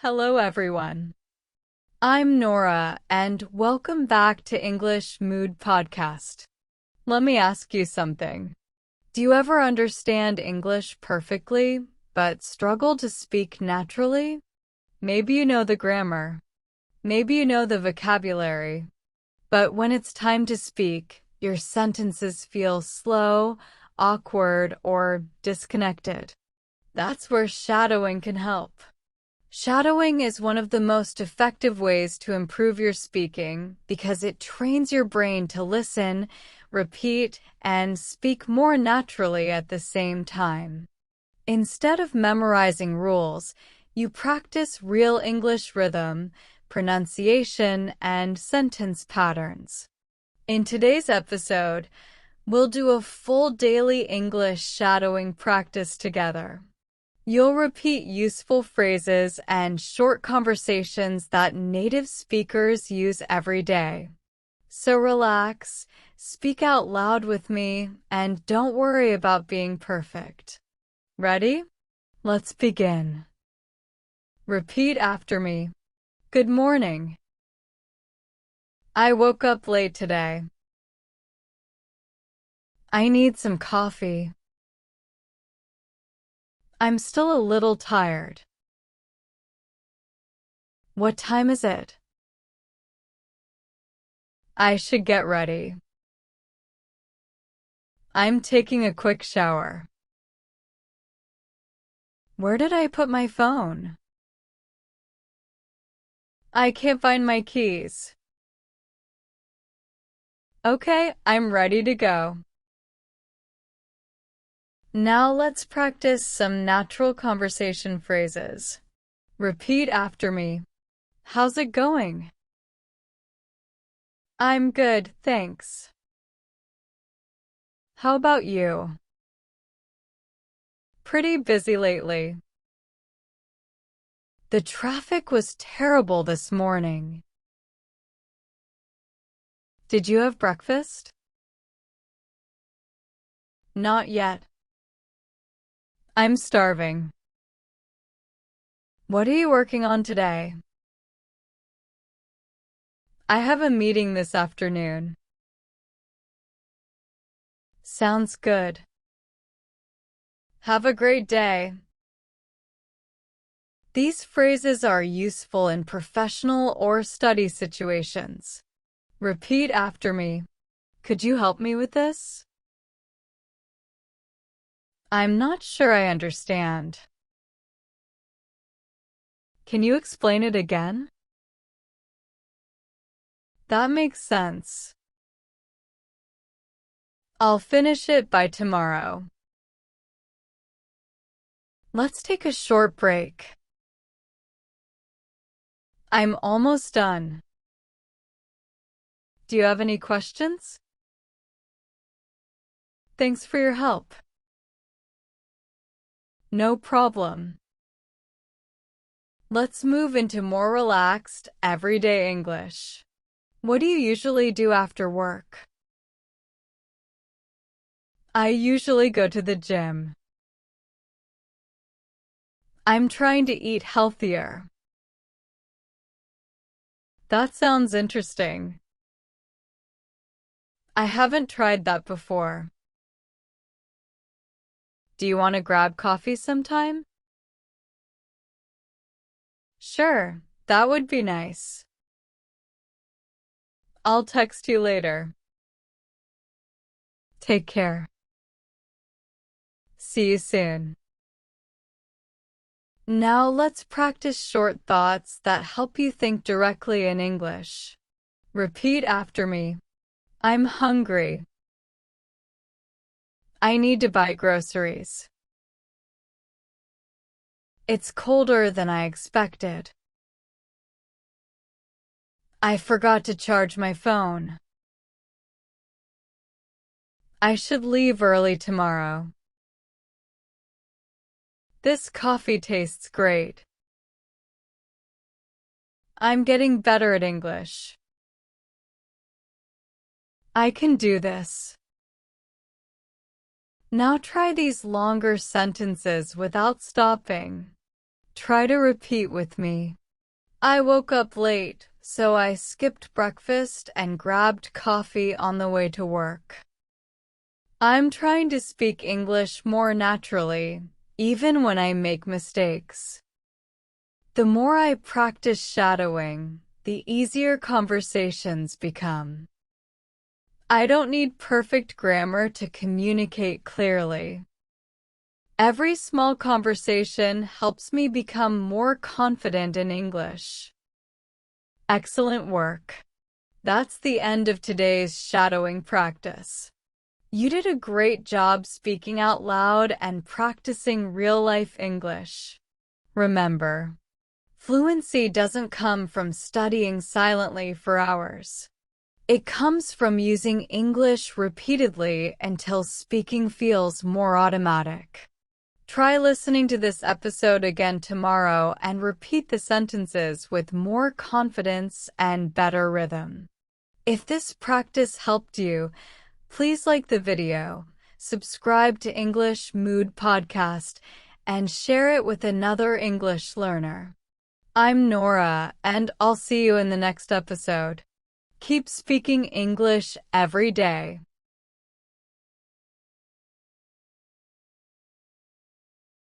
Hello, everyone. I'm Nora, and welcome back to English Mood Podcast. Let me ask you something. Do you ever understand English perfectly, but struggle to speak naturally? Maybe you know the grammar. Maybe you know the vocabulary. But when it's time to speak, your sentences feel slow, awkward, or disconnected. That's where shadowing can help. Shadowing is one of the most effective ways to improve your speaking because it trains your brain to listen, repeat, and speak more naturally at the same time. Instead of memorizing rules, you practice real English rhythm, pronunciation, and sentence patterns. In today's episode, we'll do a full daily English shadowing practice together. You'll repeat useful phrases and short conversations that native speakers use every day. So relax, speak out loud with me, and don't worry about being perfect. Ready? Let's begin. Repeat after me. Good morning. I woke up late today. I need some coffee. I'm still a little tired. What time is it? I should get ready. I'm taking a quick shower. Where did I put my phone? I can't find my keys. Okay, I'm ready to go. Now let's practice some natural conversation phrases. Repeat after me. How's it going? I'm good, thanks. How about you? Pretty busy lately. The traffic was terrible this morning. Did you have breakfast? Not yet. I'm starving. What are you working on today? I have a meeting this afternoon. Sounds good. Have a great day. These phrases are useful in professional or study situations. Repeat after me. Could you help me with this? I'm not sure I understand. Can you explain it again? That makes sense. I'll finish it by tomorrow. Let's take a short break. I'm almost done. Do you have any questions? Thanks for your help. No problem. Let's move into more relaxed, everyday English. What do you usually do after work? I usually go to the gym. I'm trying to eat healthier. That sounds interesting. I haven't tried that before. Do you want to grab coffee sometime? Sure, that would be nice. I'll text you later. Take care. See you soon. Now let's practice short thoughts that help you think directly in English. Repeat after me. I'm hungry. I need to buy groceries. It's colder than I expected. I forgot to charge my phone. I should leave early tomorrow. This coffee tastes great. I'm getting better at English. I can do this. Now try these longer sentences without stopping. Try to repeat with me. I woke up late, so I skipped breakfast and grabbed coffee on the way to work. I'm trying to speak English more naturally, even when I make mistakes. The more I practice shadowing, the easier conversations become. I don't need perfect grammar to communicate clearly. Every small conversation helps me become more confident in English. Excellent work. That's the end of today's shadowing practice. You did a great job speaking out loud and practicing real-life English. Remember, fluency doesn't come from studying silently for hours. It comes from using English repeatedly until speaking feels more automatic. Try listening to this episode again tomorrow and repeat the sentences with more confidence and better rhythm. If this practice helped you, please like the video, subscribe to English Mood Podcast, and share it with another English learner. I'm Nora, and I'll see you in the next episode. Keep speaking English every day.